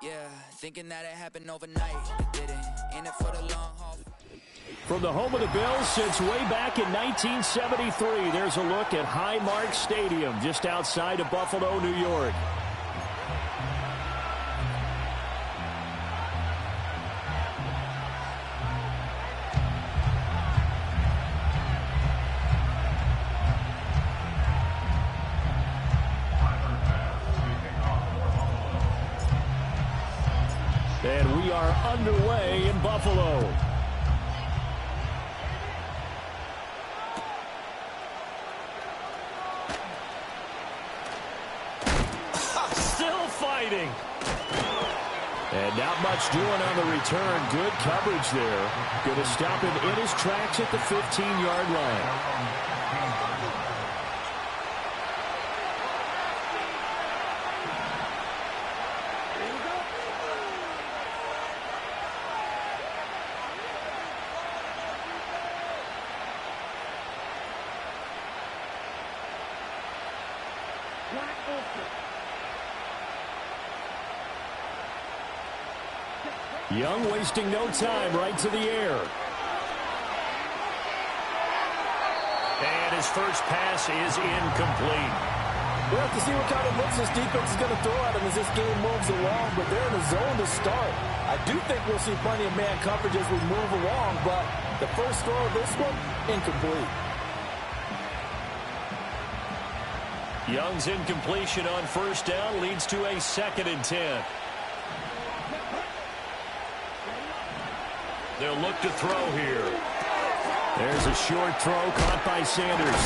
Yeah, thinking that it happened overnight. It didn't. In it for the long haul. From the home of the Bills since way back in 1973, there's a look at Highmark Stadium just outside of Buffalo, New York. And we are underway in Buffalo. Still fighting. And not much doing on the return. Good coverage there. Going to stop him in his tracks at the 15-yard line. Young wasting no time, right to the air. And his first pass is incomplete. We'll have to see what kind of looks this defense is going to throw at him as this game moves along, but they're in a zone to start. I do think we'll see plenty of man coverage as we move along, but the first throw of this one, incomplete. Young's incompletion on first down leads to a 2nd and 10. They'll look to throw here. There's a short throw caught by Sanders.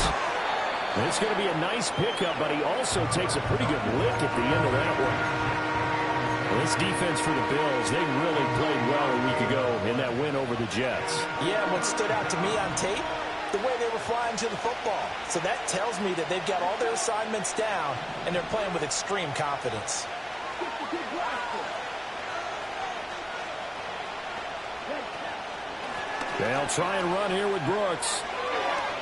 And it's going to be a nice pickup, but he also takes a pretty good lick at the end of that one. Well, this defense for the Bills, they really played well a week ago in that win over the Jets. Yeah, what stood out to me on tape, the way they were flying to the football. So that tells me that they've got all their assignments down, and they're playing with extreme confidence. They'll try and run here with Brooks.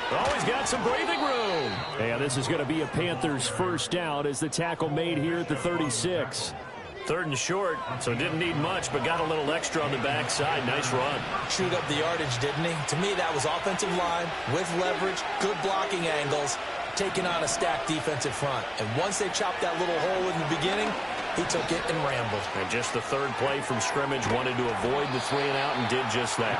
Oh, he's got some breathing room. And this is going to be a Panthers first down as the tackle made here at the 36. 3rd and short, so didn't need much, but got a little extra on the backside. Nice run. Chewed up the yardage, didn't he? To me, that was offensive line with leverage, good blocking angles, taking on a stacked defensive front. And once they chopped that little hole in the beginning, he took it and rambled. And just the 3rd play from scrimmage, wanted to avoid the 3 and out and did just that.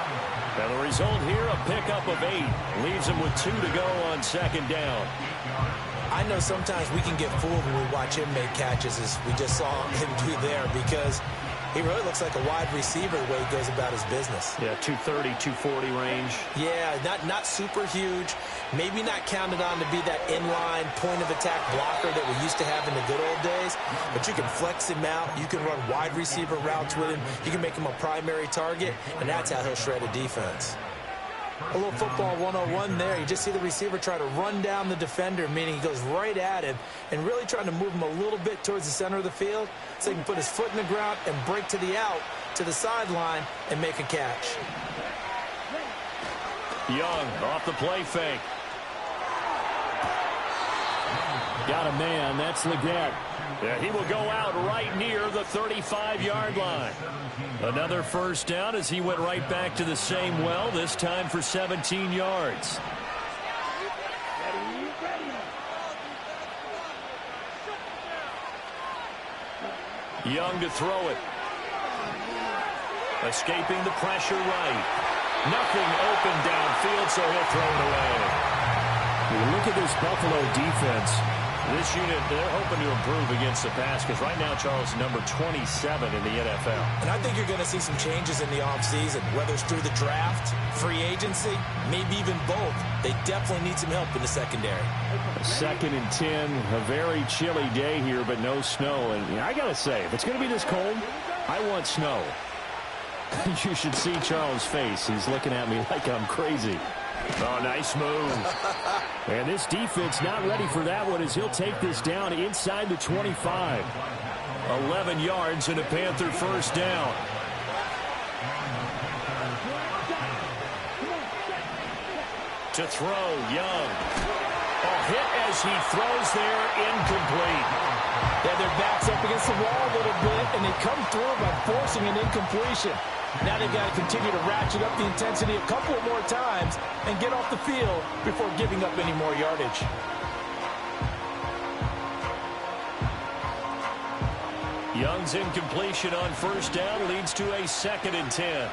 Now the result here, a pickup of 8. Leaves him with 2 to go on 2nd down. I know sometimes we can get fooled when we watch him make catches, as we just saw him do there, because he really looks like a wide receiver the way he goes about his business. Yeah, 230, 240 range. Yeah, not super huge. Maybe not counted on to be that inline point-of-attack blocker that we used to have in the good old days, but you can flex him out. You can run wide receiver routes with him. You can make him a primary target, and that's how he'll shred a defense. A little football 101 there. You just see the receiver try to run down the defender, meaning he goes right at him and really trying to move him a little bit towards the center of the field so he can put his foot in the ground and break to the out, to the sideline, and make a catch. Young off the play fake. Got a man. That's Leggett. Yeah, he will go out right near the 35-yard line. Another first down as he went right back to the same well, this time for 17 yards. Young to throw it. Escaping the pressure right. Nothing open downfield, so he'll throw it away. You look at this Buffalo defense. This unit, they're hoping to improve against the pass because right now, Charles, number 27 in the NFL. And I think you're going to see some changes in the offseason, whether it's through the draft, free agency, maybe even both. They definitely need some help in the secondary. 2nd and 10, a very chilly day here, but no snow. And I got to say, if it's going to be this cold, I want snow. You should see Charles' face. He's looking at me like I'm crazy. Oh, nice move. And this defense not ready for that one as he'll take this down inside the 25. 11 yards and a Panther first down. To throw, Young. A hit as he throws there, incomplete. Yeah, their back's up against the wall a little bit, and they come through by forcing an incompletion. Now they've got to continue to ratchet up the intensity a couple of more times and get off the field before giving up any more yardage. Young's incompletion on first down leads to a 2nd and 10.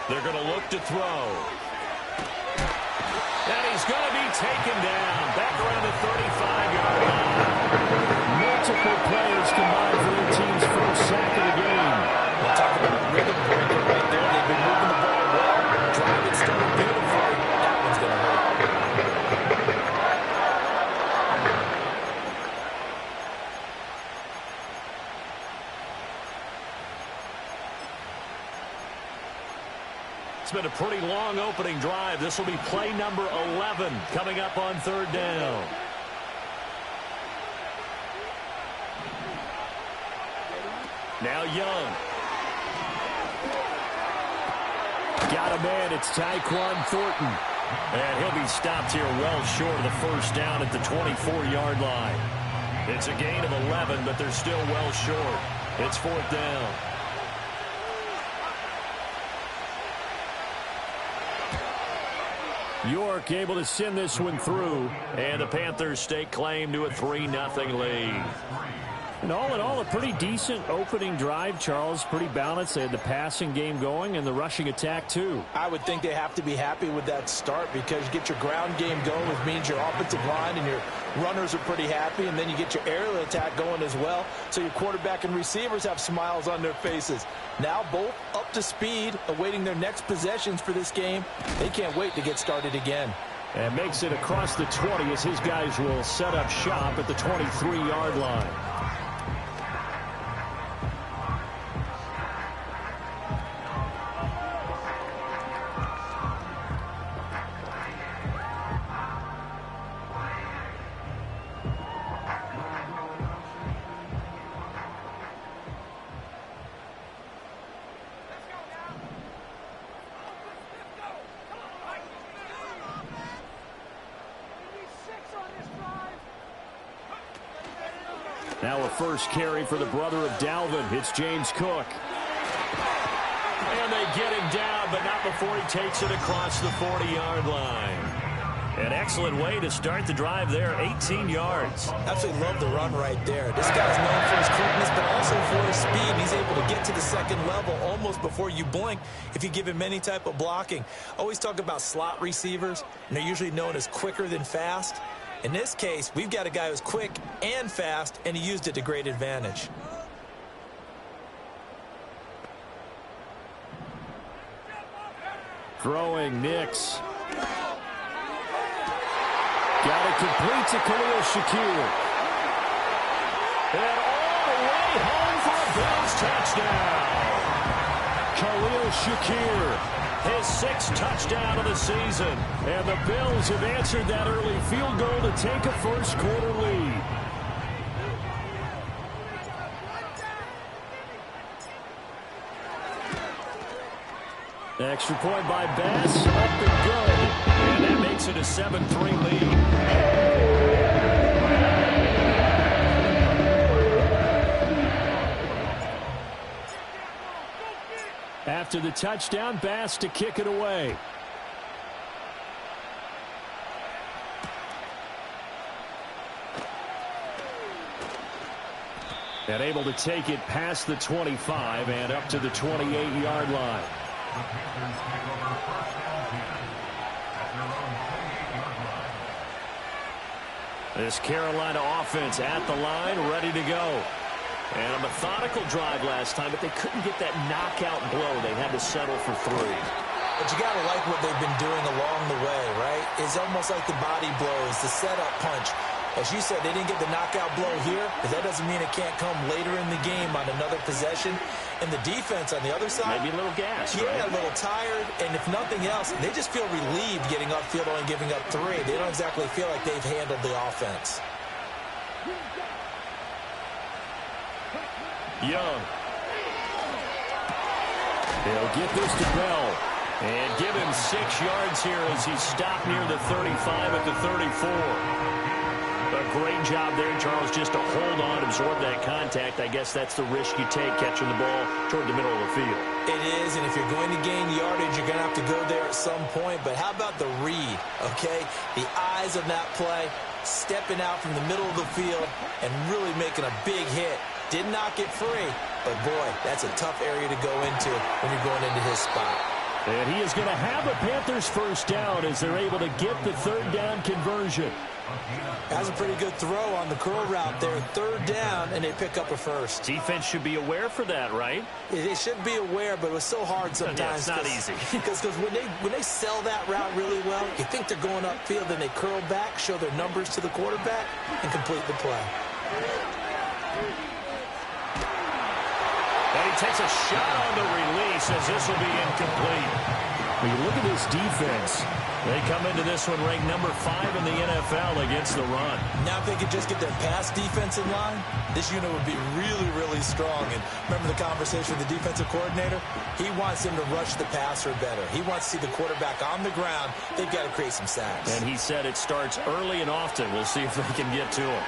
They're going to look to throw. And he's going to be taken down. Back around the 35-yard line. Multiple players combined for their team's first sack of the game. We'll talk about a rhythm breaker right there. They've been moving the ball well. Drive it started beautifully. That one's going to hurt. It's been a pretty long opening drive. This will be play number 11 coming up on 3rd down. Now Young. Got a man. It's Tyquan Thornton. And he'll be stopped here well short of the first down at the 24-yard line. It's a gain of 11, but they're still well short. It's 4th down. York able to send this one through. And the Panthers stake claim to a 3-0 lead. And all in all, a pretty decent opening drive, Charles. Pretty balanced. They had the passing game going and the rushing attack, too. I would think they have to be happy with that start because you get your ground game going, which means your offensive line and your runners are pretty happy, and then you get your aerial attack going as well. So your quarterback and receivers have smiles on their faces. Now both up to speed, awaiting their next possessions for this game. They can't wait to get started again. And makes it across the 20 as his guys will set up shop at the 23-yard line. Now a first carry for the brother of Dalvin. It's James Cook. And they get him down, but not before he takes it across the 40-yard line. An excellent way to start the drive there, 18 yards. Absolutely love the run right there. This guy's known for his quickness, but also for his speed. He's able to get to the second level almost before you blink if you give him any type of blocking. Always talk about slot receivers, and they're usually known as quicker than fast. In this case, we've got a guy who's quick and fast, and he used it to great advantage. Throwing Nix. Got it complete to Khalil Shakir. And all the way home for a Bills touchdown. Khalil Shakir. His 6th touchdown of the season. And the Bills have answered that early field goal to take a first quarter lead. Extra point by Bass. Up and good. And that makes it a 7-3 lead. After the touchdown, Bass to kick it away. And able to take it past the 25 and up to the 28-yard line. This Carolina offense at the line, ready to go. And a methodical drive last time, but they couldn't get that knockout blow. They had to settle for 3. But you got to like what they've been doing along the way, right? It's almost like the body blows, the setup punch. As you said, they didn't get the knockout blow here, but that doesn't mean it can't come later in the game on another possession. And the defense on the other side, maybe a little gas, yeah, right? A little tired. And if nothing else, they just feel relieved getting upfield only giving up 3. They don't exactly feel like they've handled the offense. Young. They'll get this to Bell. And give him 6 yards here as he stopped near the 35 at the 34. A great job there, Charles, just to hold on, absorb that contact. I guess that's the risk you take catching the ball toward the middle of the field. It is, and if you're going to gain yardage, you're going to have to go there at some point. But how about the read, okay? The eyes of that play, stepping out from the middle of the field and really making a big hit. Did not get free, but boy, that's a tough area to go into when you're going into his spot. And he is going to have a Panthers first down as they're able to get the 3rd down conversion. That's a pretty good throw on the curl route there. 3rd down, and they pick up a first. Defense should be aware for that, right? They should be aware, but it was so hard sometimes. Yeah, it's not easy. Because when they sell that route really well, you think they're going upfield, then they curl back, show their numbers to the quarterback, and complete the play. And he takes a shot on the release as this will be incomplete. When you look at this defense, they come into this one ranked number 5 in the NFL against the run. Now if they could just get their pass defense in line, this unit would be really, really strong. And remember the conversation with the defensive coordinator? He wants them to rush the passer better. He wants to see the quarterback on the ground. They've got to create some sacks. And he said it starts early and often. We'll see if they can get to him.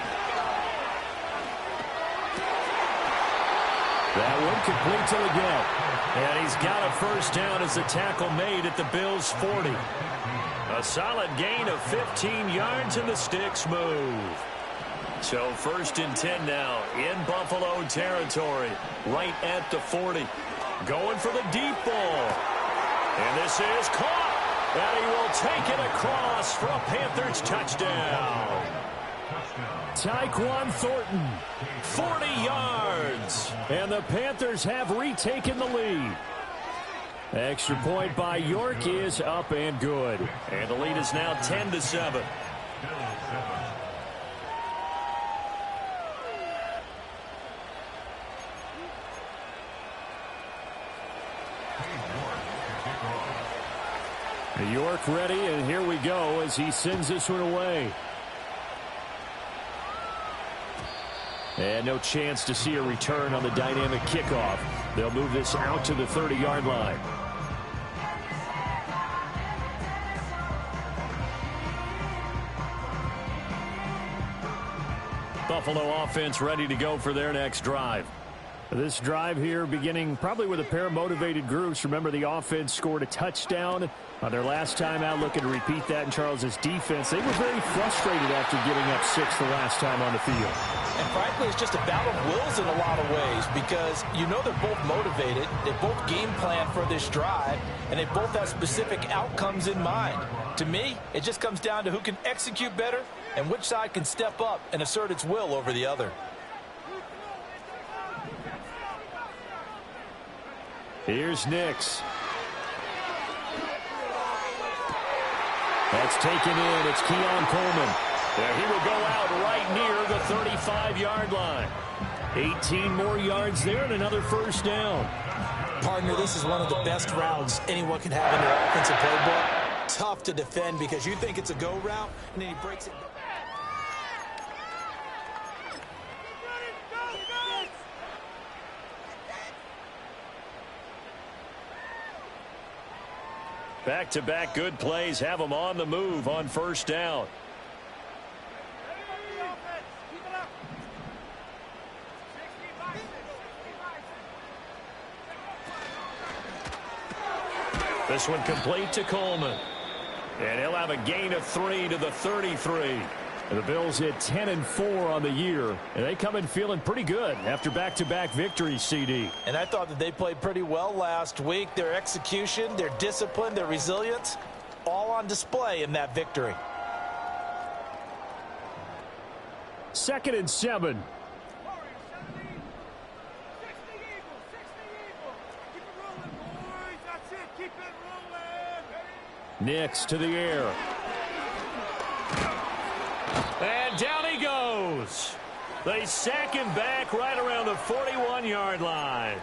That one complete to Leggett. And he's got a first down as the tackle made at the Bills' 40. A solid gain of 15 yards and the sticks move. So 1st and 10 now in Buffalo territory, right at the 40. Going for the deep ball. And this is caught. And he will take it across for a Panthers touchdown. Tyquan Thornton, 40 yards. And the Panthers have retaken the lead. Extra point by York is up and good. And the lead is now 10-7. York ready, and here we go as he sends this one away. And no chance to see a return on the dynamic kickoff. They'll move this out to the 30-yard line. Buffalo offense ready to go for their next drive. This drive here beginning probably with a pair of motivated groups. Remember, the offense scored a touchdown on their last time out, looking to repeat that in Charles's defense. They were very frustrated after giving up 6 the last time on the field. And frankly, it's just a battle of wills in a lot of ways because you know they're both motivated. They both game plan for this drive, and they both have specific outcomes in mind. To me, it just comes down to who can execute better and which side can step up and assert its will over the other. Here's Nix. That's taken in. It's Keon Coleman. And he will go out right near the 35-yard line. 18 more yards there and another first down. Partner, this is one of the best routes anyone can have in their offensive playbook. Tough to defend because you think it's a go route, and then he breaks it. Back-to-back good plays have them on the move on first down. This one complete to Coleman. And he'll have a gain of 3 to the 33. And the Bills hit 10-4 on the year, and they come in feeling pretty good after back-to-back victories, CD. And I thought that they played pretty well last week. Their execution, their discipline, their resilience, all on display in that victory. 2nd and 7. Nix to the air. And down he goes. They sack him back right around the 41-yard line.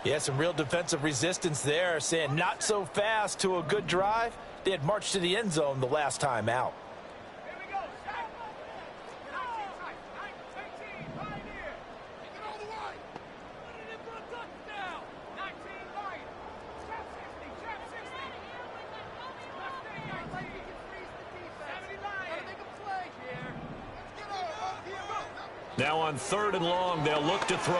Yeah, some real defensive resistance there, saying not so fast to a good drive. They had marched to the end zone the last time out. Now on 3rd and long, they'll look to throw.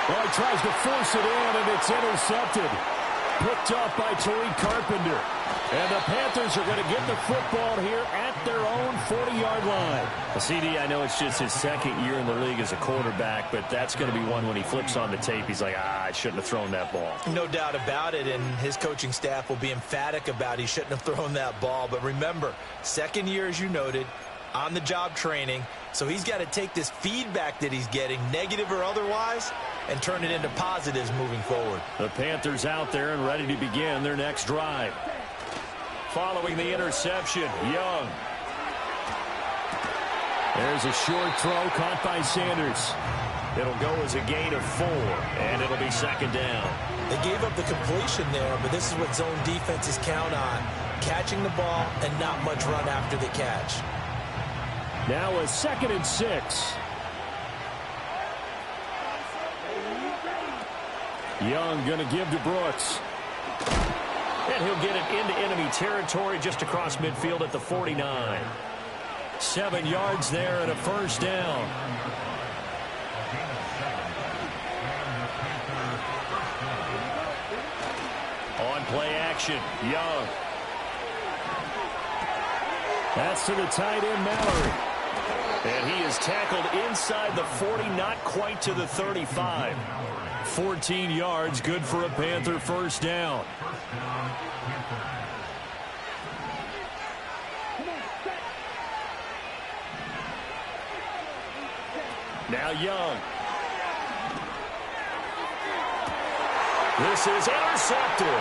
Well, he tries to force it in, and it's intercepted. Picked up by Tariq Carpenter. And the Panthers are going to get the football here at their own 40-yard line. Well, CD, I know it's just his 2nd year in the league as a quarterback, but that's going to be one when he flips on the tape. He's like, I shouldn't have thrown that ball. No doubt about it, and his coaching staff will be emphatic about he shouldn't have thrown that ball. But remember, 2nd year, as you noted, on-the-job training, so he's got to take this feedback that he's getting, negative or otherwise, and turn it into positives moving forward. The Panthers out there and ready to begin their next drive. Following the interception, Young. There's a short throw caught by Sanders. It'll go as a gain of 4, and it'll be 2nd down. They gave up the completion there, but this is what zone defenses count on, catching the ball and not much run after the catch. Now a 2nd and 6. Young going to give to Brooks. And he'll get it into enemy territory just across midfield at the 49. 7 yards there and a 1st down. On play action, Young. That's to the tight end, Mallory. And he is tackled inside the 40, not quite to the 35. 14 yards, good for a Panther 1st down. Now Young. This is intercepted.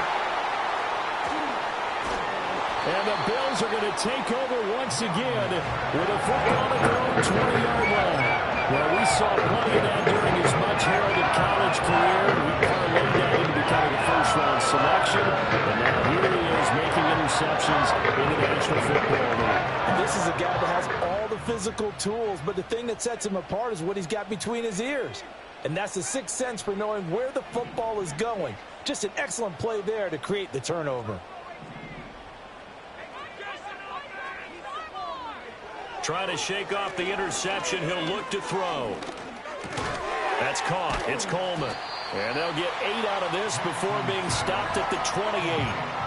And the Bills are going to take over once again with a football at their own 20-yard line. Well, we saw plenty of that during his much-heralded college career. We parlayed that into becoming a first-round selection. And now here he is making interceptions in the National Football League. And this is a guy that has all the physical tools, but the thing that sets him apart is what he's got between his ears. And that's the sixth sense for knowing where the football is going. Just an excellent play there to create the turnover. Trying to shake off the interception. He'll look to throw. That's caught. It's Coleman. And they'll get 8 out of this before being stopped at the 28.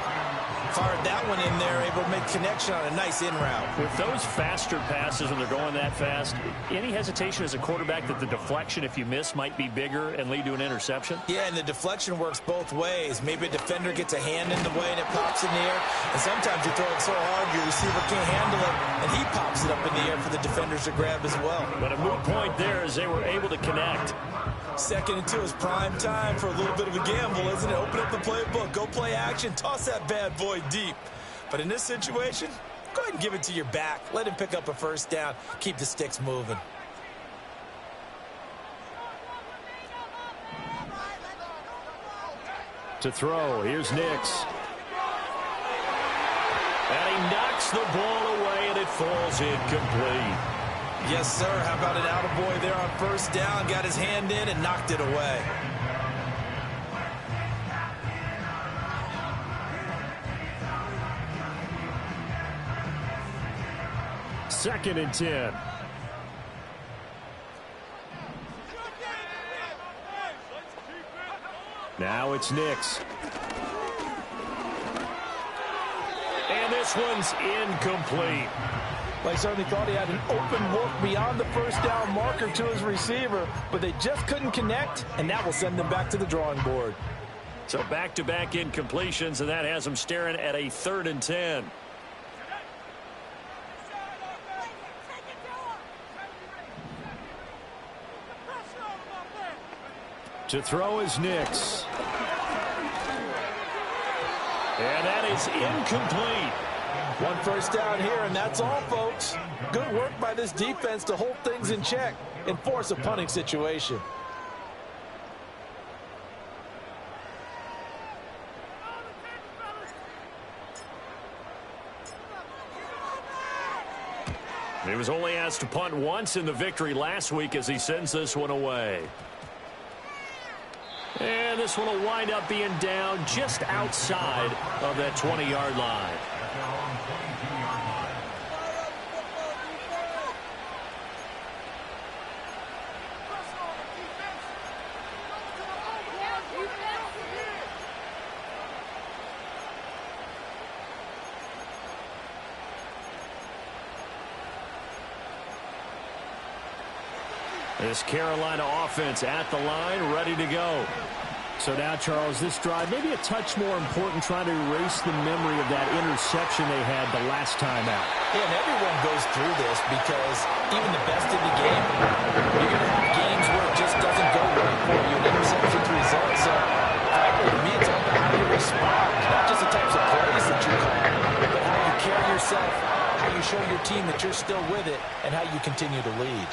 Fired that one in there, able to make connection on a nice in route. With those faster passes when they're going that fast, any hesitation as a quarterback that the deflection, if you miss, might be bigger and lead to an interception? Yeah, and the deflection works both ways. Maybe a defender gets a hand in the way and it pops in the air. And sometimes you throw it so hard your receiver can't handle it, and he pops it up in the air for the defenders to grab as well. But a moot point there as they were able to connect. 2nd and 2 is prime time for a little bit of a gamble, isn't it? Open up the playbook, go play action, toss that bad boy deep. But in this situation, go ahead and give it to your back. Let him pick up a 1st down. Keep the sticks moving. To throw, here's Nix. And he knocks the ball away, and it falls incomplete. Yes, sir. How about an attaboy there on 1st down? Got his hand in and knocked it away. Second and 10. Now it's Nix. And this this one's incomplete. Well, he certainly thought he had an open look beyond the first down marker to his receiver, but they just couldn't connect, and that will send them back to the drawing board. So back-to-back incompletions, and that has them staring at a 3rd and 10. To throw is Nix. And that is incomplete. One first down here, and that's all, folks. Good work by this defense to hold things in check and force a punting situation. He was only asked to punt once in the victory last week as he sends this one away. And this one will wind up being down just outside of that 20-yard line. This Carolina offense at the line, ready to go. So now, Charles, this drive maybe a touch more important, trying to erase the memory of that interception they had the last time out. Yeah, and everyone goes through this because even the best in the game, you're going to have games where it just doesn't go right for you. An interception's the result. So, frankly, to me, it's all about how you respond. Not just the types of plays that you call, but how you carry yourself, how you show your team that you're still with it, and how you continue to lead.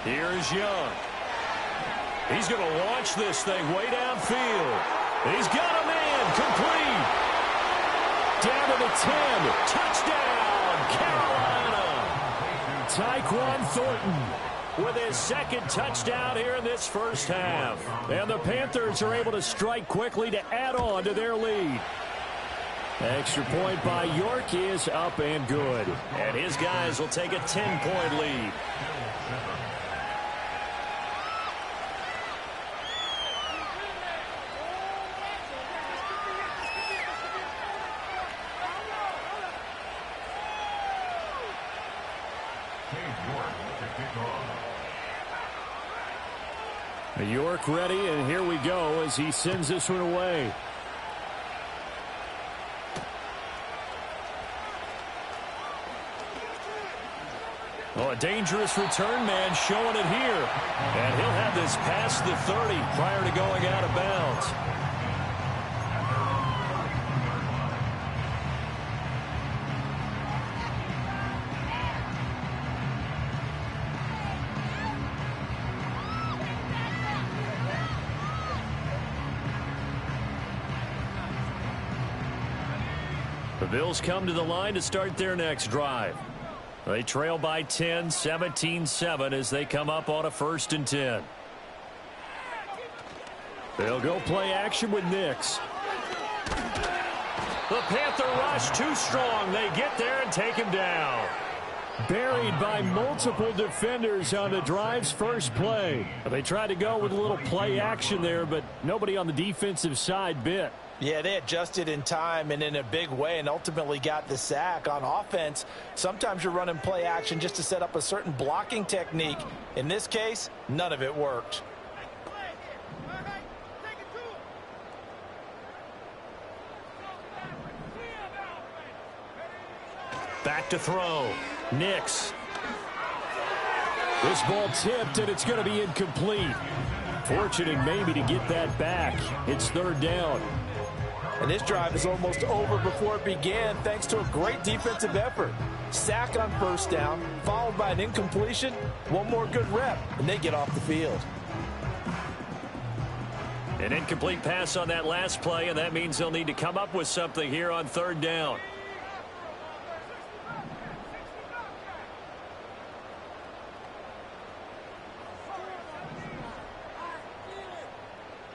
Here's Young. He's going to launch this thing way downfield. He's got a man complete. Down to the 10. Touchdown, Carolina. Tyquan Thornton with his 2nd touchdown here in this first half. And the Panthers are able to strike quickly to add on to their lead. Extra point by York is up and good. And his guys will take a 10-point lead. York ready, and here we go as he sends this one away. Oh, a dangerous return man showing it here. And he'll have this past the 30 prior to going out of bounds. The Bills come to the line to start their next drive. They trail by 10, 17-7 as they come up on a 1st and 10. They'll go play action with Nix. The Panther rush too strong. They get there and take him down. Buried by multiple defenders on the drive's first play. They tried to go with a little play action there, but nobody on the defensive side bit. Yeah, they adjusted in time and in a big way and ultimately got the sack. On offense, sometimes you're running play action just to set up a certain blocking technique. In this case, none of it worked. Back to throw. Nix. This ball tipped, and it's going to be incomplete. Fortunate maybe to get that back. It's 3rd down. And this drive is almost over before it began thanks to a great defensive effort. Sack on 1st down, followed by an incompletion. One more good rep, and they get off the field. An incomplete pass on that last play, and that means they'll need to come up with something here on 3rd down.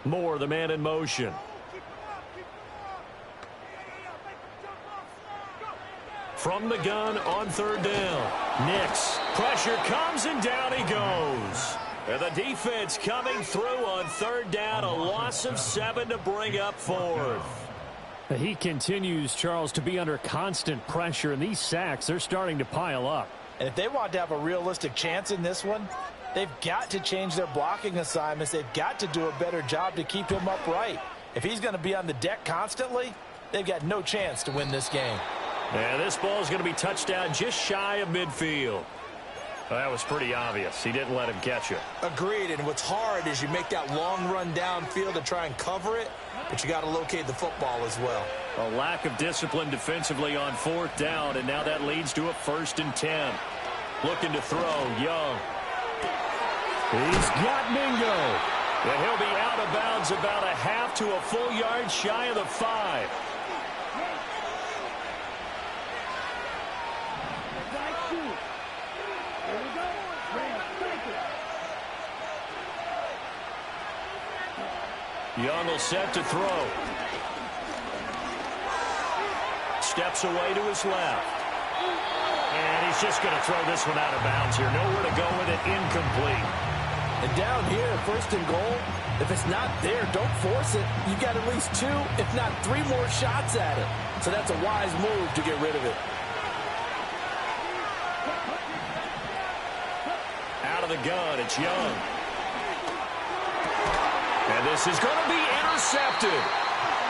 Moore, the man in motion. From the gun on 3rd down. Nix. Pressure comes and down he goes. And the defense coming through on third down, a loss of 7 to bring up fourth. He continues, Charles, to be under constant pressure, and these sacks, they're starting to pile up. And if they want to have a realistic chance in this one, they've got to change their blocking assignments. They've got to do a better job to keep him upright. If he's going to be on the deck constantly, they've got no chance to win this game. And this ball is going to be touchdown just shy of midfield. Well, that was pretty obvious. He didn't let him catch it. Agreed, and what's hard is you make that long run downfield to try and cover it, but you got to locate the football as well. A lack of discipline defensively on fourth down, and now that leads to a 1st and 10. Looking to throw, Young. He's got Mingo. And he'll be out of bounds about a half to a full yard shy of the 5. Young will set to throw. Steps away to his left. And he's just going to throw this one out of bounds here. Nowhere to go with it. Incomplete. And down here, 1st and goal, if it's not there, don't force it. You've got at least 2, if not 3 more shots at it. So that's a wise move to get rid of it. Out of the gun, it's Young. And this is going to be intercepted.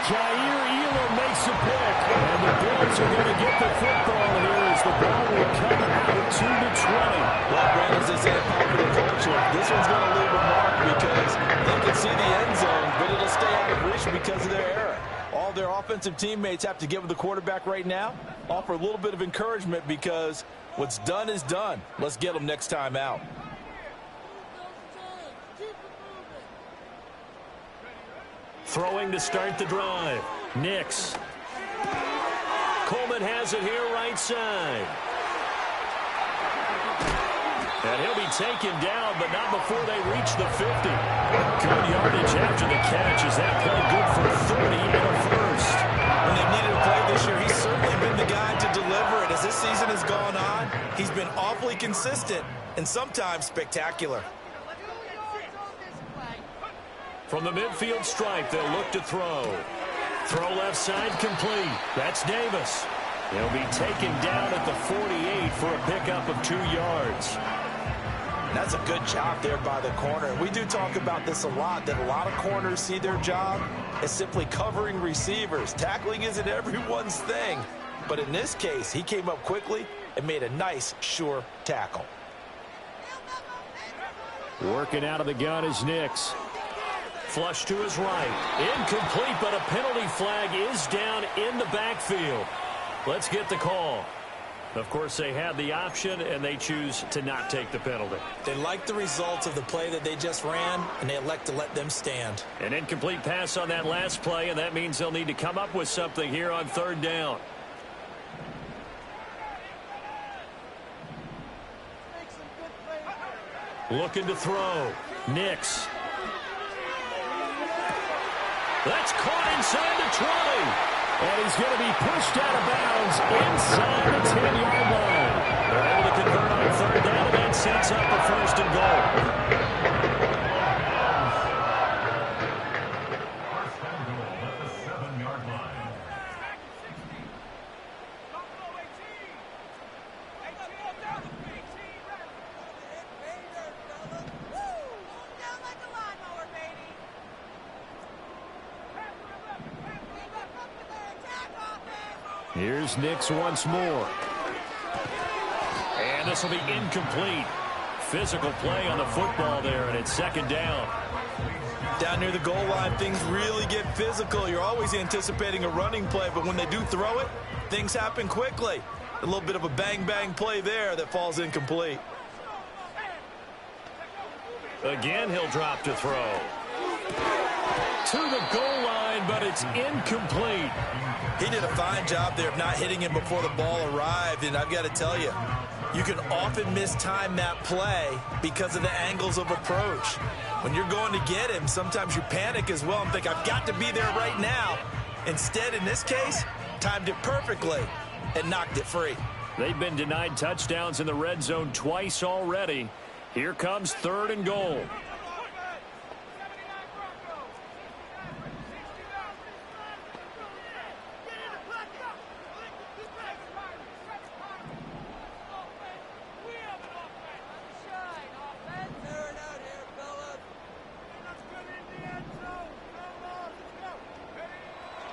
Jair Elam makes a pick. And the Bills are going to get the football here as the ball will come out to the 20. Well, Brandon, as they say in popular culture, this one's going to leave a mark because they can see the end zone, but it'll stay out of reach because of their error. All their offensive teammates have to give the quarterback right now, offer a little bit of encouragement because what's done is done. Let's get them next time out. Throwing to start the drive. Nix. Coleman has it here right side. And he'll be taken down, but not before they reach the 50. Good yardage after the catch. Is that play good for 30 and a 1st? When they've needed a play this year, he's certainly been the guy to deliver it. As this season has gone on, he's been awfully consistent and sometimes spectacular. From the midfield stripe, they'll look to throw. Throw left side complete. That's Davis. He'll be taken down at the 48 for a pickup of 2 yards. That's a good job there by the corner. We do talk about this a lot, that a lot of corners see their job as simply covering receivers. Tackling isn't everyone's thing. But in this case, he came up quickly and made a nice, sure tackle. Working out of the gun is Nix. Flush to his right. Incomplete, but a penalty flag is down in the backfield. Let's get the call. Of course, they had the option, and they choose to not take the penalty. They like the results of the play that they just ran, and they elect to let them stand. An incomplete pass on that last play, and that means they'll need to come up with something here on 3rd down. Looking to throw. Nix. That's caught inside the 20. And he's going to be pushed out of bounds inside the 10-yard line. They're able to convert on 3rd down, and that sets up a 1st and goal. Here's Nix once more. And this will be incomplete. Physical play on the football there, and it's 2nd down. Down near the goal line, things really get physical. You're always anticipating a running play, but when they do throw it, things happen quickly. A little bit of a bang-bang play there that falls incomplete. Again, he'll drop to throw. To the goal line, but it's incomplete. He did a fine job there of not hitting him before the ball arrived, and I've got to tell you, you can often mistime that play because of the angles of approach. When you're going to get him, sometimes you panic as well and think, I've got to be there right now. Instead, in this case, timed it perfectly and knocked it free. They've been denied touchdowns in the red zone twice already. Here comes 3rd and goal.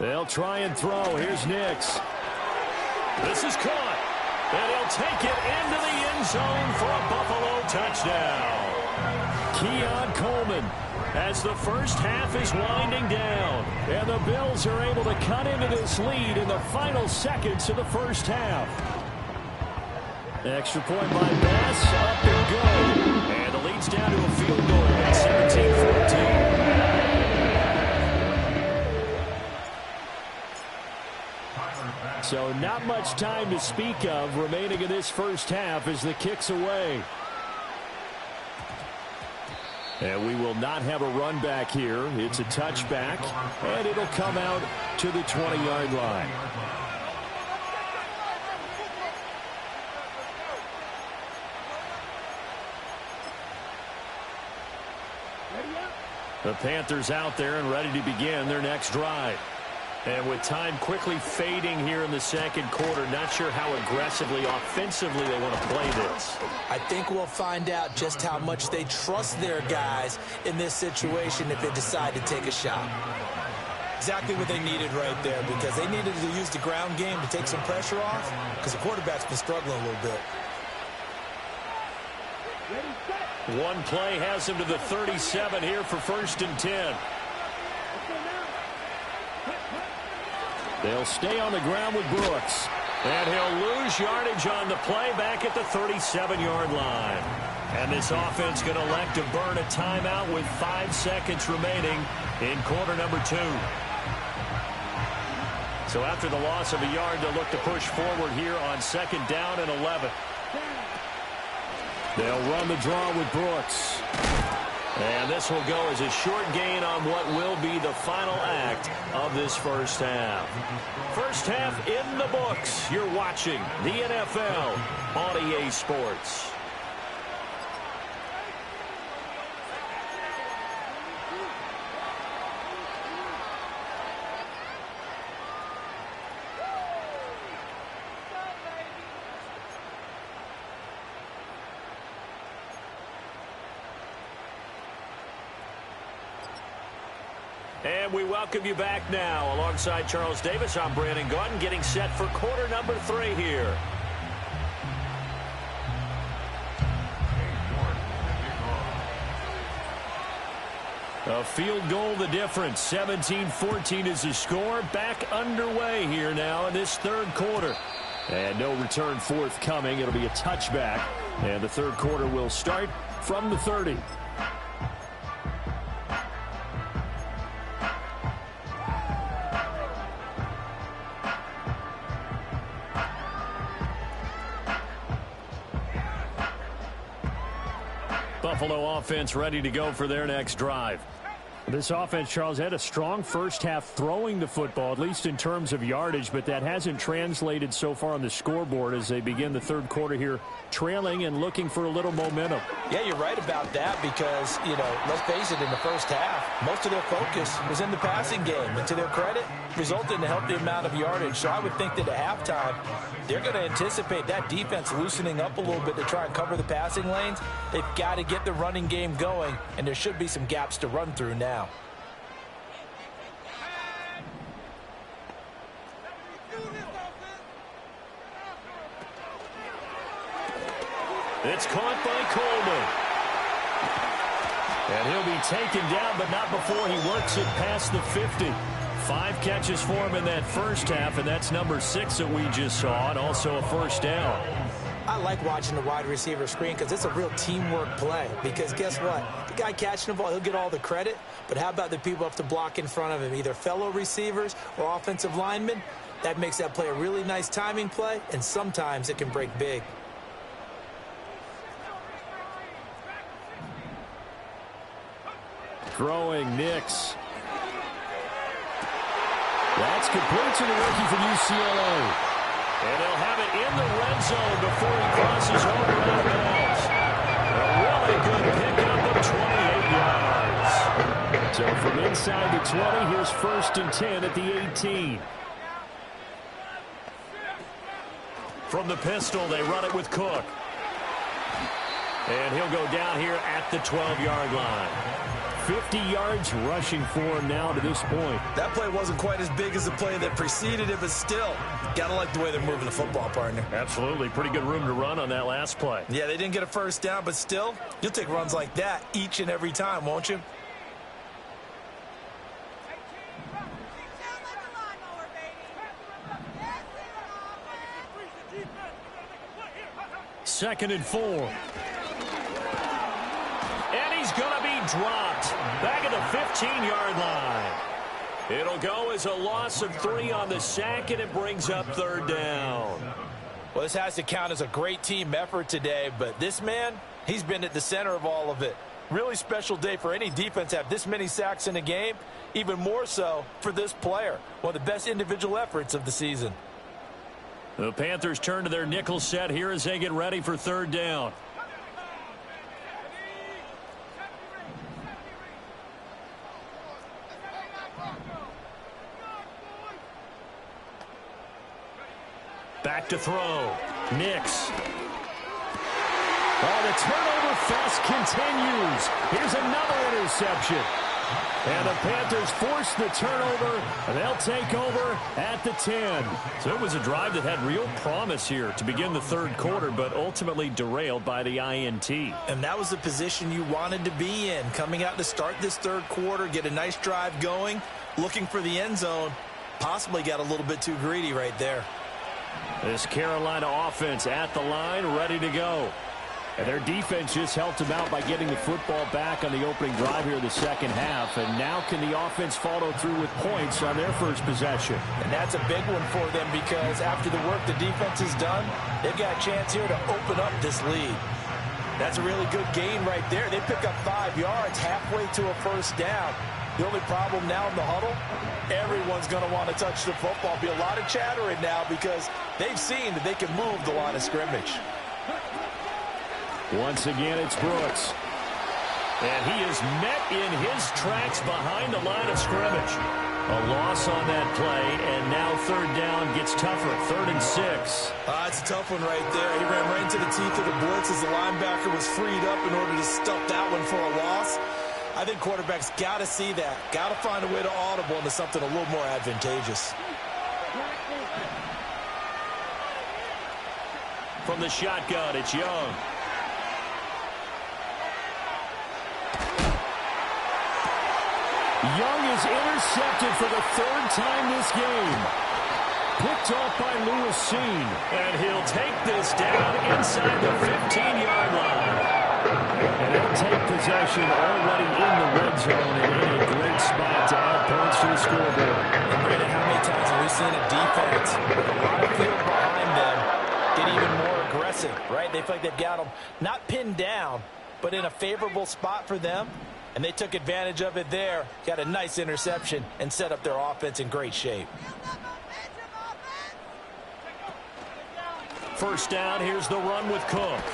They'll try and throw. Here's Nix. This is caught. And he'll take it into the end zone for a Buffalo touchdown. Keon Coleman, as the first half is winding down. And the Bills are able to cut into this lead in the final seconds of the first half. Extra point by Bass. Up and go. And the lead's down to a field goal at 17-14. So not much time to speak of remaining in this first half as the kick's away. And we will not have a run back here. It's a touchback, and it'll come out to the 20-yard line. The Panthers out there and ready to begin their next drive. And with time quickly fading here in the second quarter, not sure how aggressively, offensively they want to play this. I think we'll find out just how much they trust their guys in this situation if they decide to take a shot. Exactly what they needed right there, because they needed to use the ground game to take some pressure off, because the quarterback's been struggling a little bit. One play has him to the 37 here for 1st and 10. They'll stay on the ground with Brooks. And he'll lose yardage on the play back at the 37-yard line. And this offense going to elect to burn a timeout with 5 seconds remaining in quarter number 2. So after the loss of a yard, they'll look to push forward here on 2nd down and 11. They'll run the draw with Brooks. And this will go as a short gain on what will be the final act of this first half. First half in the books. You're watching the NFL on EA Sports. And we welcome you back now. Alongside Charles Davis, I'm Brandon Gaudin, getting set for quarter number 3 here. A field goal the difference. 17-14 is the score. Back underway here now in this 3rd quarter. And no return forthcoming. It'll be a touchback. And the 3rd quarter will start from the 30. Buffalo offense ready to go for their next drive. This offense, Charles, had a strong first half throwing the football, at least in terms of yardage, but that hasn't translated so far on the scoreboard as they begin the 3rd quarter here, trailing and looking for a little momentum. Yeah, you're right about that because, let's face it, in the first half, most of their focus was in the passing game. And to their credit, resulted in a healthy amount of yardage. So I would think that at halftime, they're going to anticipate that defense loosening up a little bit to try and cover the passing lanes. They've got to get the running game going, and there should be some gaps to run through now. It's caught by Coleman. And he'll be taken down, but not before he works it past the 50. 5 catches for him in that first half, and that's number 6 that we just saw, and also a first down. I like watching the wide receiver screen because it's a real teamwork play. Because guess what? The guy catching the ball, he'll get all the credit. But how about the people have to block in front of him, either fellow receivers or offensive linemen? That makes that play a really nice timing play, and sometimes it can break big. Throwing Nix. That's complete to the rookie from UCLA. And he'll have it in the red zone before he crosses over out of bounds. A really So from inside the 20, here's 1st and 10 at the 18. From the pistol, they run it with Cook. And he'll go down here at the 12-yard line. 50 yards rushing for him now to this point. That play wasn't quite as big as the play that preceded it, but still, got to like the way they're moving the football, partner. Absolutely. Pretty good room to run on that last play. Yeah, they didn't get a first down, but still, you'll take runs like that each and every time, won't you? Second and 4. And he's going to be dropped back at the 15-yard line. It'll go as a loss of 3 on the sack, and it brings up 3rd down. Well, this has to count as a great team effort today, but this man, he's been at the center of all of it. Really special day for any defense to have this many sacks in a game, even more so for this player. One of the best individual efforts of the season. The Panthers turn to their nickel set here as they get ready for 3rd down. Back to throw. Nix. Oh, the turnover fest continues. Here's another interception. And the Panthers force the turnover, and they'll take over at the 10. So it was a drive that had real promise here to begin the 3rd quarter, but ultimately derailed by the INT. And that was the position you wanted to be in, coming out to start this 3rd quarter, get a nice drive going, looking for the end zone. Possibly got a little bit too greedy right there. This Carolina offense at the line, ready to go. And their defense just helped them out by getting the football back on the opening drive here in the 2nd half. And now can the offense follow through with points on their first possession? And that's a big one for them because after the work the defense has done, they've got a chance here to open up this lead. That's a really good gain right there. They pick up 5 yards halfway to a first down. The only problem now in the huddle, everyone's going to want to touch the football. Be a lot of chattering now because they've seen that they can move the line of scrimmage. Once again, it's Brooks. And he is met in his tracks behind the line of scrimmage. A loss on that play, and now 3rd down gets tougher. 3rd and 6. It's a tough one right there. He ran right into the teeth of the blitz as the linebacker was freed up in order to stuff that one for a loss. I think quarterbacks got to see that. Got to find a way to audible into something a little more advantageous. From the shotgun, it's Young. Young is intercepted for the 3rd time this game. Picked off by Lewis-Seen. And he'll take this down inside the 15-yard line. And they'll take possession already in the red zone and in a great spot to add points to the scoreboard. And Brandon, how many times have we seen a defense with a lot of field behind them get even more aggressive, right? They feel like they've got them not pinned down, but in a favorable spot for them. And they took advantage of it there, got a nice interception, and set up their offense in great shape. First down, here's the run with Cook.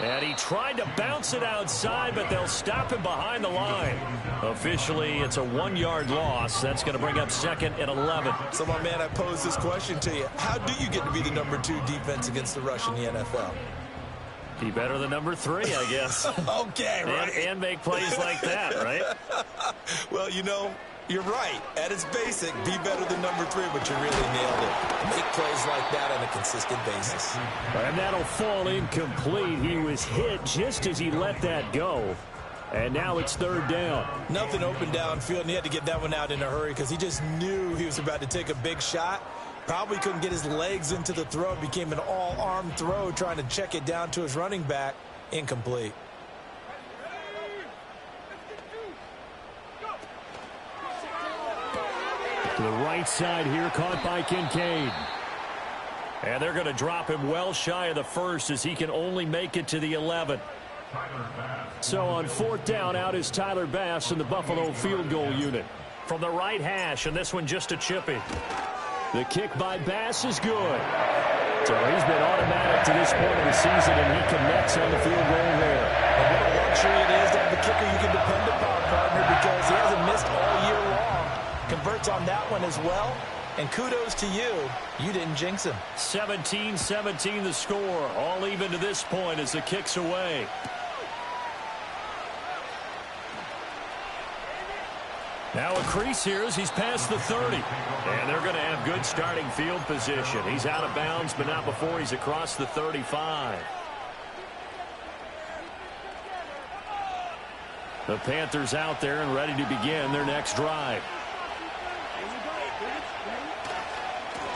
And he tried to bounce it outside, but they'll stop him behind the line. Officially, it's a 1-yard loss. That's going to bring up 2nd and 11. So, my man, I pose this question to you. How do you get to be the number 2 defense against the rush in the NFL? Be better than number 3, I guess. Okay, right. And make plays like that, right? Well, you know, you're right. At its basic, be better than number 3, but you really nailed it. Make plays like that on a consistent basis. And that'll fall incomplete. He was hit just as he let that go. And now it's 3rd down. Nothing open downfield, and he had to get that one out in a hurry because he just knew he was about to take a big shot. Probably couldn't get his legs into the throw. It became an all-arm throw trying to check it down to his running back. Incomplete. To the right side here, caught by Kincaid. And they're going to drop him well shy of the 1st as he can only make it to the 11. So on 4th down, out is Tyler Bass in the Buffalo field goal unit. From the right hash, and this one just a chippy. The kick by Bass is good. So he's been automatic to this point of the season, and he connects on the field goal there. And what a luxury it is to have the kicker you can depend upon, partner, because he hasn't missed all year long. Converts on that one as well. And kudos to you. You didn't jinx him. 17-17 the score. All even to this point as the kick's away. Now a crease here as he's past the 30. And they're going to have good starting field position. He's out of bounds, but not before he's across the 35. The Panthers out there and ready to begin their next drive.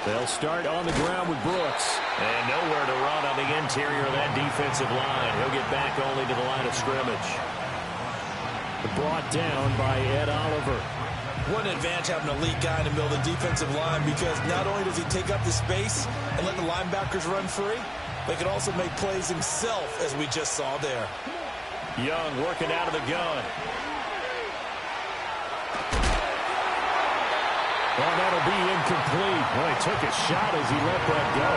They'll start on the ground with Brooks. And nowhere to run on the interior of that defensive line. He'll get back only to the line of scrimmage. Brought down by Ed Oliver. What an advantage having an elite guy in the middle of the defensive line, because not only does he take up the space and let the linebackers run free, but he can also make plays himself, as we just saw there. Young working out of the gun. Well, that'll be incomplete. Well, he took a shot as he let that go.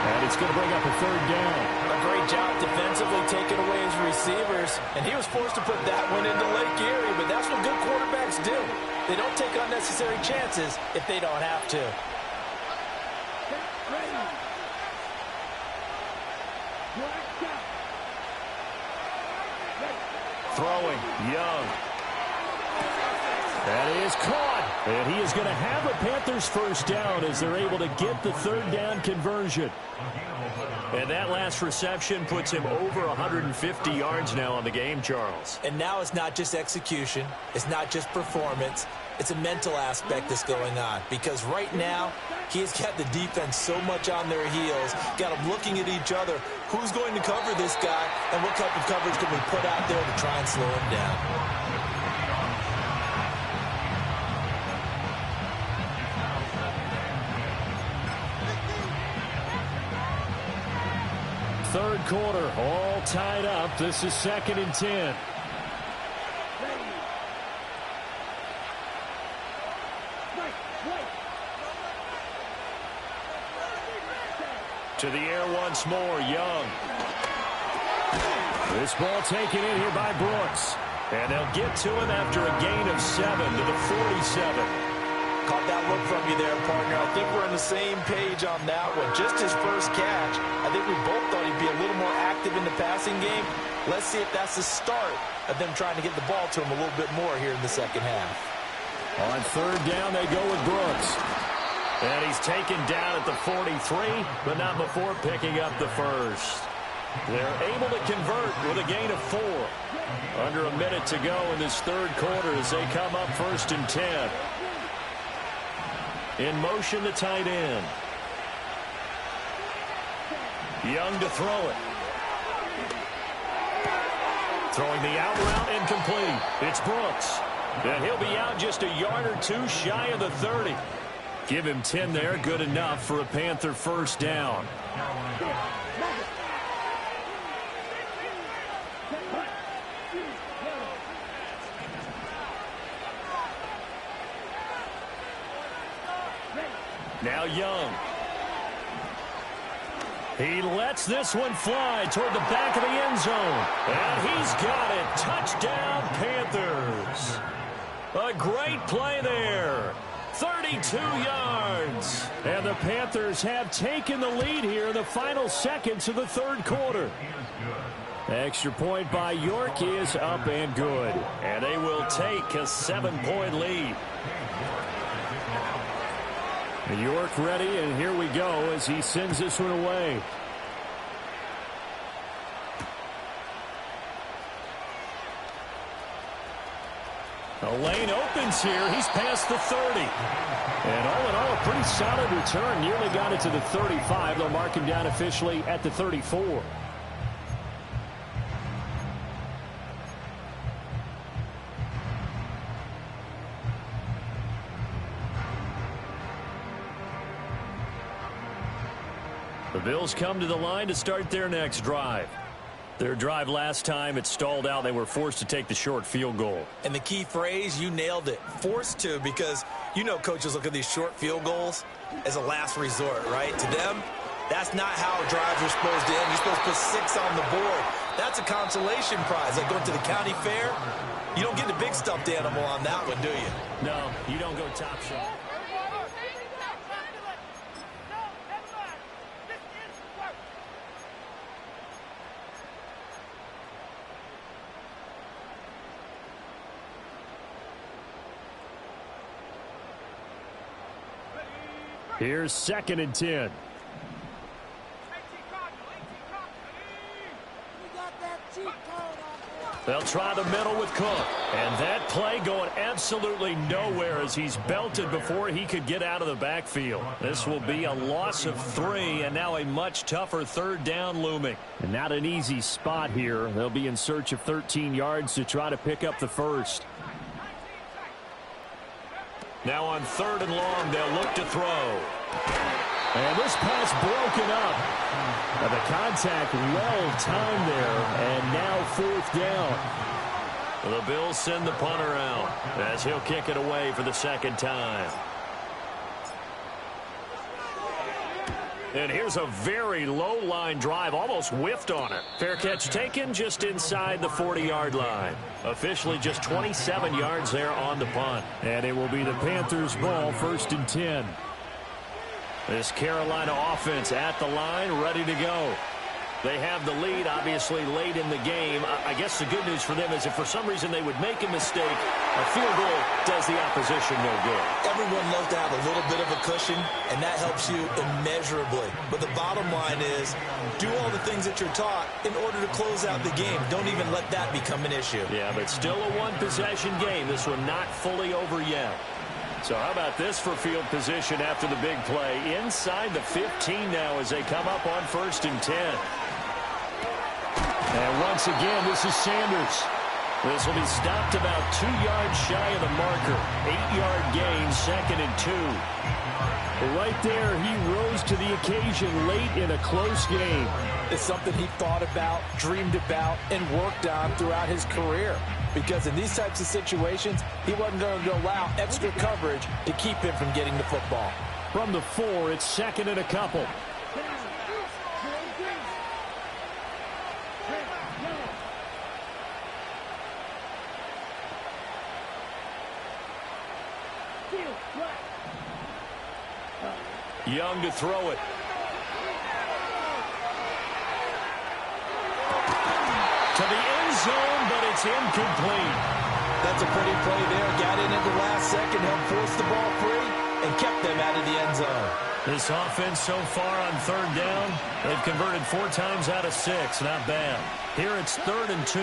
And it's going to bring up a third down. A great job defensively taking away his receivers. And he was forced to put that one into Lake Erie. But that's what good quarterbacks do. They don't take unnecessary chances if they don't have to. Throwing, Young. That is caught. And he is going to have a Panthers first down as they're able to get the third down conversion. And that last reception puts him over 150 yards now on the game, Charles. And now it's not just execution. It's not just performance. It's a mental aspect that's going on. Because right now, he has got the defense so much on their heels, got them looking at each other. Who's going to cover this guy, and what type of coverage can we put out there to try and slow him down? Third quarter, all tied up. This is 2nd and 10. To the air once more, Young. This ball taken in here by Brooks. And they'll get to him after a gain of 7 to the 47. Caught that look from you there, partner. I think we're on the same page on that one. Just his first catch, I think we both thought he'd be a little more active in the passing game. Let's see if that's the start of them trying to get the ball to him a little bit more here in the second half. On third down, they go with Brooks. And he's taken down at the 43, but not before picking up the first. They're able to convert with a gain of 4. Under a minute to go in this third quarter as they come up 1st and 10. In motion, the tight end. Young to throw it. Throwing the out route, incomplete. It's Brooks. And he'll be out just a yard or two shy of the 30. Give him 10 there, good enough for a Panther first down. Now Young. He lets this one fly toward the back of the end zone. And he's got it. Touchdown, Panthers. A great play there. 32 yards. And the Panthers have taken the lead here in the final seconds of the third quarter. Extra point by York is up and good. And they will take a 7-point lead. York ready, and here we go as he sends this one away. The lane opens here. He's past the 30. And all in all, a pretty solid return. Nearly got it to the 35. They'll mark him down officially at the 34. The Bills come to the line to start their next drive. Their drive last time, it stalled out. They were forced to take the short field goal. And the key phrase, you nailed it. Forced to, because you know coaches look at these short field goals as a last resort, right? To them, that's not how drives are supposed to end. You're supposed to put 6 on the board. That's a consolation prize. Like going to the county fair, you don't get a big stuffed animal on that one, do you? No, you don't go top shelf. Here's 2nd and 10. They'll try the middle with Cook. And that play going absolutely nowhere as he's belted before he could get out of the backfield. This will be a loss of 3, and now a much tougher 3rd down looming. And not an easy spot here. They'll be in search of 13 yards to try to pick up the first. Now on 3rd and long, they'll look to throw. And this pass broken up. And the contact well timed there, and now 4th down. The Bills send the punter out as he'll kick it away for the 2nd time. And here's a very low line drive, almost whiffed on it. Fair catch taken just inside the 40-yard line. Officially just 27 yards there on the punt. And it will be the Panthers' ball, 1st and 10. This Carolina offense at the line, ready to go. They have the lead, obviously, late in the game. I guess the good news for them is if for some reason they would make a mistake, a field goal does the opposition no good. Everyone loves to have a little bit of a cushion, and that helps you immeasurably. But the bottom line is, do all the things that you're taught in order to close out the game. Don't even let that become an issue. Yeah, but still a one-possession game. This one not fully over yet. So how about this for field position after the big play? Inside the 15 now as they come up on 1st and 10. And once again, this is Sanders. This will be stopped about 2 yards shy of the marker. 8-yard gain, 2nd and 2. Right there, he rose to the occasion late in a close game. It's something he thought about, dreamed about, and worked on throughout his career. Because in these types of situations, he wasn't going to allow extra coverage to keep him from getting the football. From the 4, it's 2nd and a couple. Young to throw it. To the end zone, but it's incomplete. That's a pretty play there. Got in at the last second, helped force the ball free, and kept them out of the end zone. This offense so far on 3rd down, they've converted 4 times out of 6. Not bad. Here it's 3rd and 2.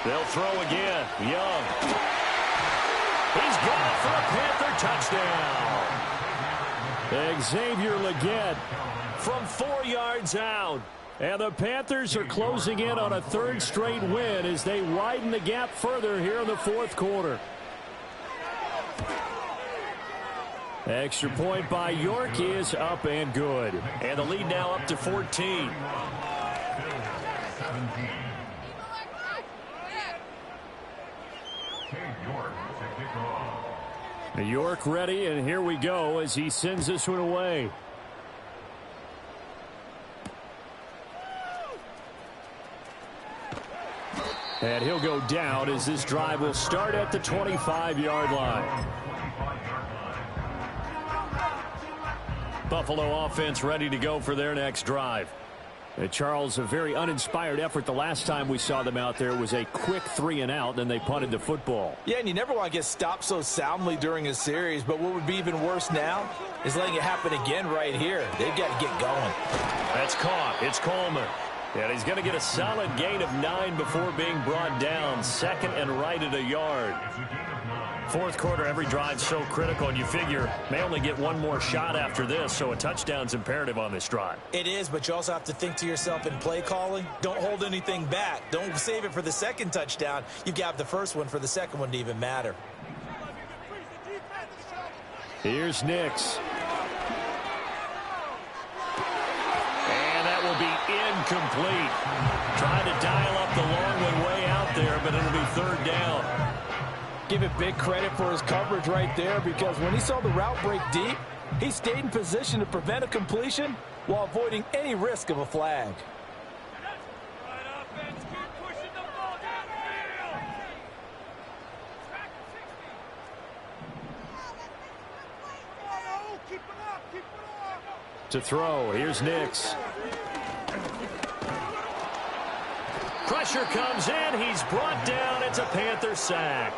They'll throw again. Young. He's got it for a Panther touchdown. Xavier Legette from 4 yards out. And the Panthers are closing in on a 3rd straight win as they widen the gap further here in the 4th quarter. Extra point by York is up and good. And the lead now up to 14. York ready, and here we go as he sends this one away. And he'll go down as this drive will start at the 25-yard line. Buffalo offense ready to go for their next drive. Charles, a very uninspired effort the last time we saw them out there was a quick 3-and-out, then they punted the football. Yeah, and you never want to get stopped so soundly during a series, but what would be even worse now is letting it happen again right here. They've got to get going. That's caught. It's Coleman. And he's going to get a solid gain of 9 before being brought down. 2nd and right at a yard. 4th quarter, every drive so critical, and you figure may only get one more shot after this, so a touchdown's imperative on this drive. It is, but you also have to think to yourself in play calling, don't hold anything back. Don't save it for the 2nd touchdown. You've got the first one for the 2nd one to even matter. Here's Nix. And that will be incomplete. Trying to dial up the long one way out there, but it'll be 3rd down. Give it big credit for his coverage right there, because when he saw the route break deep, he stayed in position to prevent a completion while avoiding any risk of a flag. To throw, here's Nix. Pressure comes in. He's brought down. It's a Panther sack.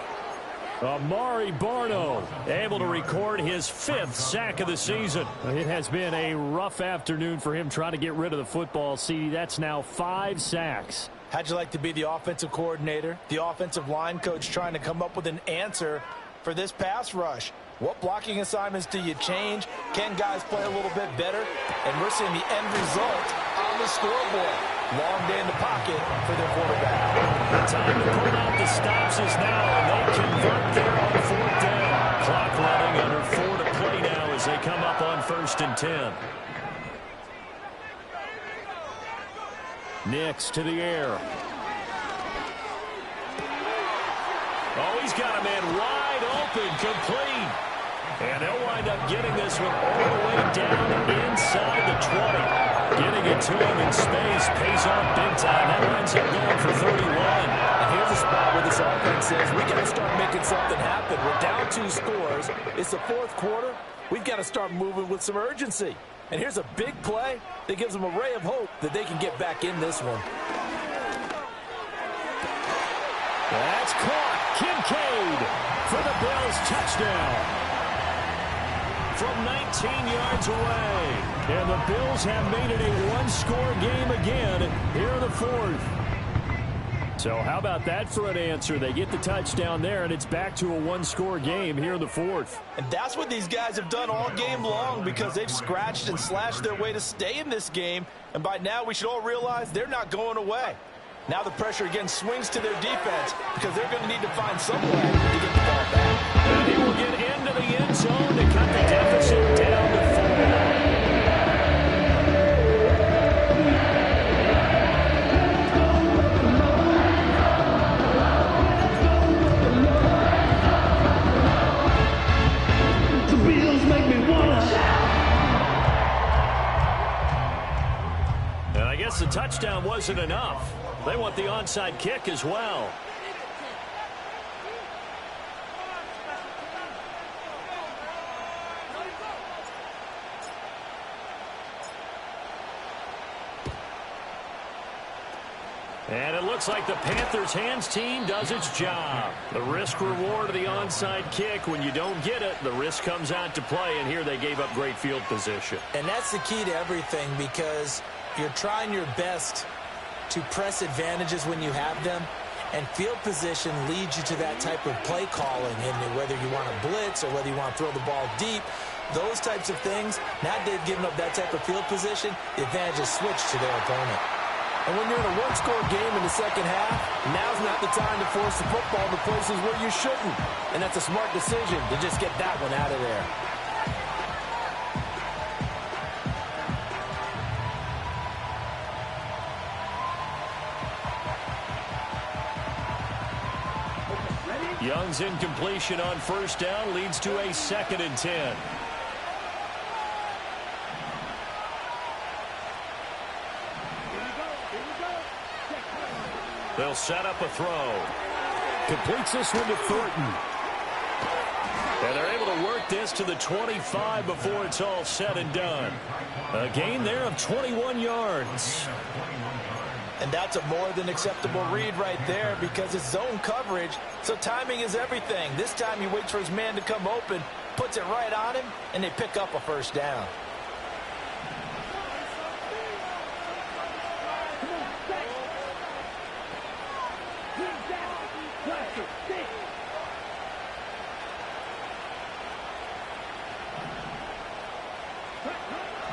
Amari Barno able to record his 5th sack of the season. It has been a rough afternoon for him trying to get rid of the football. See, that's now 5 sacks. How'd you like to be the offensive coordinator, the offensive line coach trying to come up with an answer for this pass rush? What blocking assignments do you change? Can guys play a little bit better? And we're seeing the end result on the scoreboard. Long day in the pocket for their quarterback. Time to pull out the stops is now, and they convert there on 4th down. Clock running, under 4 to play now as they come up on 1st and 10. Nix to the air. Oh, he's got a man wide open, complete. And they'll wind up getting this one all the way down inside the 20. Getting it to him in space pays off big time. That winds up going for 31. And here's a spot where this offense says, we got to start making something happen. We're down 2 scores. It's the 4th quarter. We've got to start moving with some urgency. And here's a big play that gives them a ray of hope that they can get back in this one. That's caught. Kincaid for the Bills touchdown. From 19 yards away. And the Bills have made it a 1-score game again here in the 4th. So how about that for an answer? They get the touchdown there, and it's back to a 1-score game here in the 4th. And that's what these guys have done all game long because they've scratched and slashed their way to stay in this game. And by now we should all realize they're not going away. Now the pressure again swings to their defense because they're going to need to find some way to get the ball back. And he will get into the end zone to cut the deficit down to 4. And I guess the touchdown wasn't enough. They want the onside kick as well. And it looks like the Panthers' hands team does its job. The risk reward of the onside kick. When you don't get it, the risk comes out to play, and here they gave up great field position. And that's the key to everything because you're trying your best to press advantages when you have them, and field position leads you to that type of play calling, and whether you want to blitz or whether you want to throw the ball deep, those types of things. Now they've given up that type of field position, the advantage is switched to their opponent. And when you're in a 1-score game in the second half, now's not the time to force the football to places where you shouldn't. And that's a smart decision to just get that one out of there. Young's incompletion on 1st down leads to a 2nd and 10. They'll set up a throw. Completes this one to Thornton. And they're able to work this to the 25 before it's all said and done. A gain there of 21 yards. And that's a more than acceptable read right there because it's zone coverage, so timing is everything. This time he waits for his man to come open, puts it right on him, and they pick up a 1st down.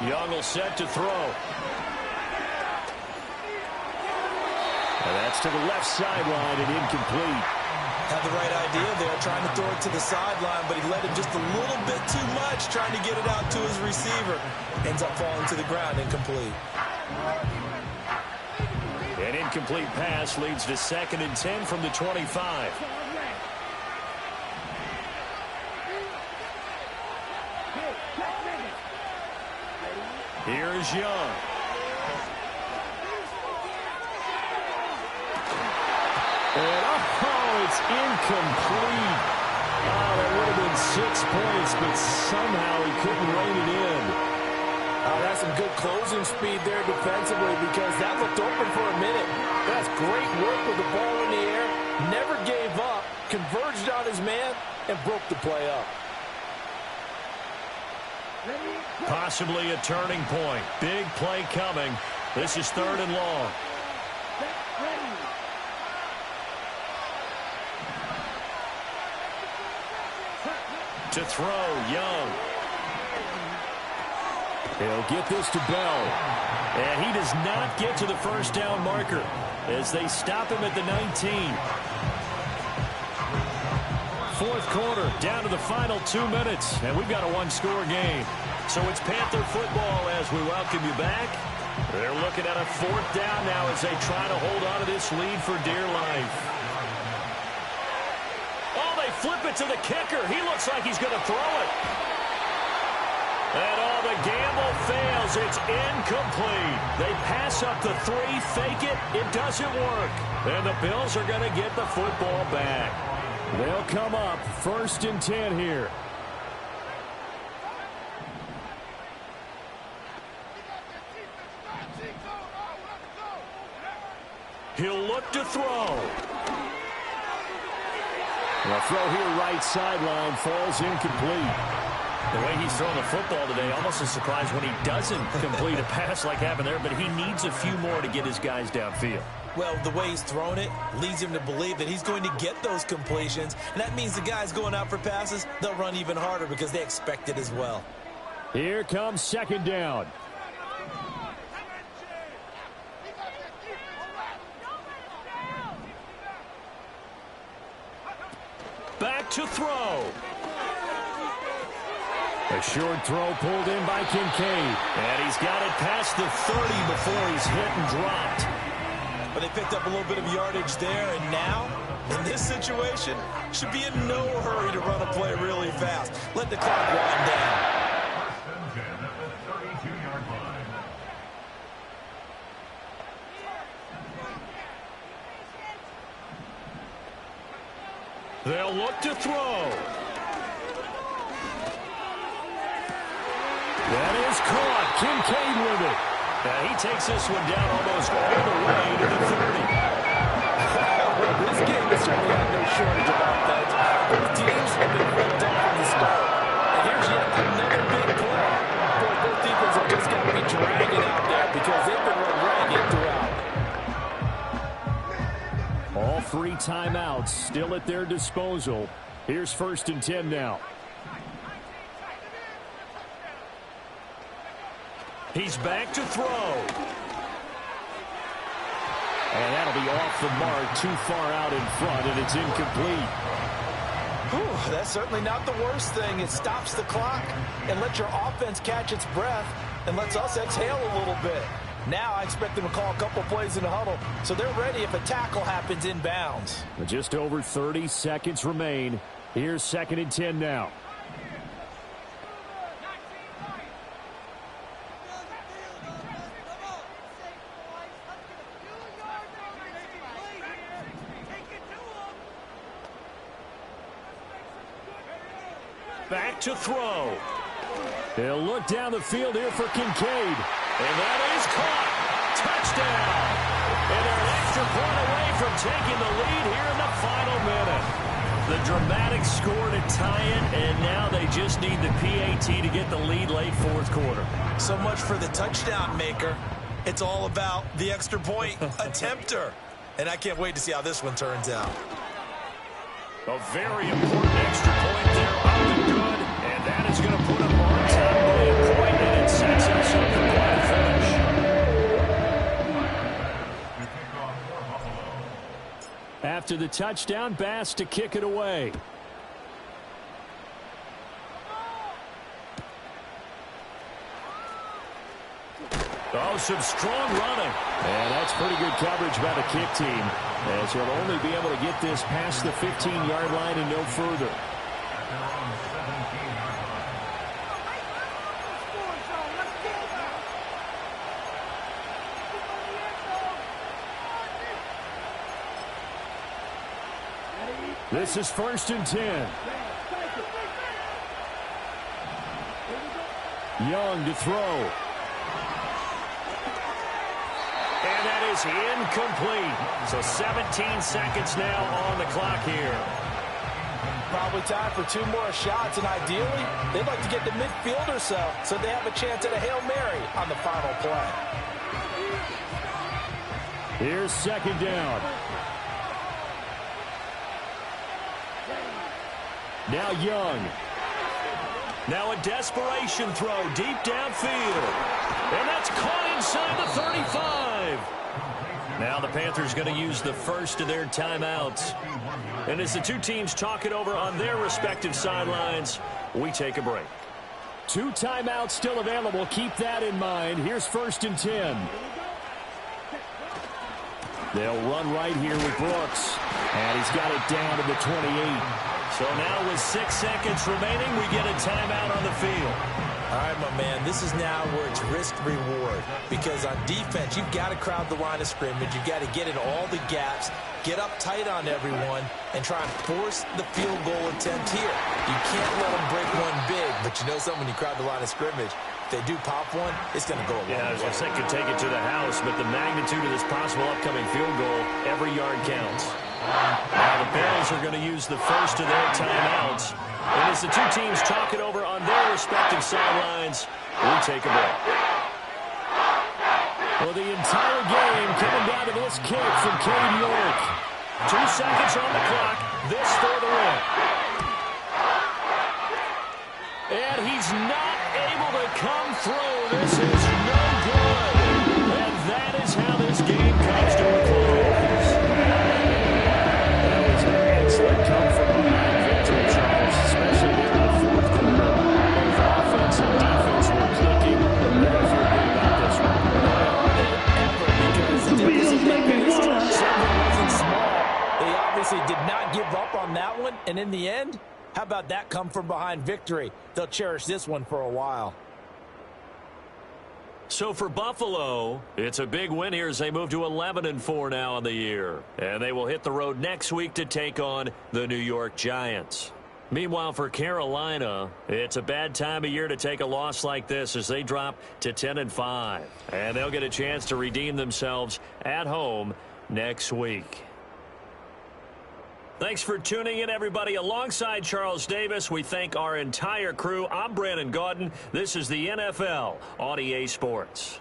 Young will set to throw. And that's to the left sideline and incomplete. Had the right idea there, trying to throw it to the sideline, but he let it just a little bit too much, trying to get it out to his receiver. Ends up falling to the ground, incomplete. An incomplete pass leads to 2nd and 10 from the 25. Here's Young. And it's incomplete. Oh, that would have been 6 points, but somehow he couldn't rein it in. Oh, that's some good closing speed there defensively because that looked open for a minute. That's great work with the ball in the air. Never gave up, converged on his man, and broke the play up. Possibly a turning point. Big play coming. This is 3rd and long. To throw, Young. He'll get this to Bell. And he does not get to the first down marker as they stop him at the 19. 4th quarter, down to the final 2 minutes, and we've got a one-score game. So it's Panther football as we welcome you back. They're looking at a 4th down now as they try to hold on to this lead for dear life. Oh, they flip it to the kicker. He looks like he's going to throw it. And all the gamble fails. It's incomplete. They pass up the 3, fake it. It doesn't work. And the Bills are going to get the football back. They'll come up 1st and 10 here. He'll look to throw. The throw here right sideline falls incomplete. The way he's throwing the football today, almost a surprise when he doesn't complete a pass like happened there, but he needs a few more to get his guys downfield. Well, the way he's thrown it leads him to believe that he's going to get those completions, and that means the guys going out for passes, they'll run even harder because they expect it as well. Here comes 2nd down. Back to throw. A short throw pulled in by Kincaid. And he's got it past the 30 before he's hit and dropped. But they picked up a little bit of yardage there, and now, in this situation, should be in no hurry to run a play really fast. Let the clock wind down. They'll look to throw. That is caught. Kincaid with it. He takes this one down almost all the way to the 30. This game has certainly had no shortage of offense. Both teams have been revved up from the start. And here's yet another big play. Boy, both defenses have just got to be dragging out there because they've been run ragged throughout. All 3 timeouts still at their disposal. Here's 1st and 10 now. He's back to throw. And that'll be off the mark, too far out in front, and it's incomplete. Whew, that's certainly not the worst thing. It stops the clock and lets your offense catch its breath and lets us exhale a little bit. Now I expect them to call a couple plays in the huddle so they're ready if a tackle happens inbounds. Just over 30 seconds remain. Here's 2nd and 10 now. Back to throw. They'll look down the field here for Kincaid. And that is caught. Touchdown. And they're an extra point away from taking the lead here in the final minute. The dramatic score to tie it, and now they just need the PAT to get the lead late 4th quarter. So much for the touchdown maker. It's all about the extra point attempter. And I can't wait to see how this one turns out. A very important extra point there, up and good, and that is going to put them on top by a point, and it sets us up for quite a finish. After the touchdown, Bass to kick it away. Oh, some strong running. And that's pretty good coverage by the kick team, as he'll only be able to get this past the 15-yard line and no further. This is 1st and 10. Young to throw. that is incomplete. So 17 seconds now on the clock here. Probably time for 2 more shots, and ideally, they'd like to get to midfield or so they have a chance at a Hail Mary on the final play. Here's second down. Now Young. Now a desperation throw deep downfield. And that's caught inside the 35. Now the Panthers going to use the first of their timeouts. And as the two teams talk it over on their respective sidelines, we take a break. 2 timeouts still available. Keep that in mind. Here's 1st and 10. They'll run right here with Brooks. And he's got it down to the 28. So now with 6 seconds remaining, we get a timeout on the field. All right, my man, this is now where it's risk-reward. Because on defense, you've got to crowd the line of scrimmage. You've got to get in all the gaps, get up tight on everyone, and try and force the field goal attempt here. You can't let them break one big, but you know something, when you crowd the line of scrimmage, if they do pop one, it's going to go a long way. Yeah, I was going to say, could take it to the house, but the magnitude of this possible upcoming field goal, every yard counts. Now the Bills are going to use the first of their timeouts. And as the two teams talk it over on their respective sidelines, we take a break. Well, the entire game coming down to this kick from Cade York. 2 seconds on the clock. This for the win. And he's not able to come through. This is no good. And that is how this game comes to a close. That was an excellent come from behind victory, Charles, especially there in the 4th quarter. Both offense and defense were clicking. How do you feel good about this one? Because the deficit they faced certainly wasn't small. They obviously did not give up on that one, and in the end, how about that come from behind victory? They'll cherish this one for a while. So for Buffalo, it's a big win here as they move to 11-4 now on the year. And they will hit the road next week to take on the New York Giants. Meanwhile, for Carolina, it's a bad time of year to take a loss like this as they drop to 10-5. And they'll get a chance to redeem themselves at home next week. Thanks for tuning in, everybody. Alongside Charles Davis, we thank our entire crew. I'm Brandon Gaudin. This is the NFL on EA Sports.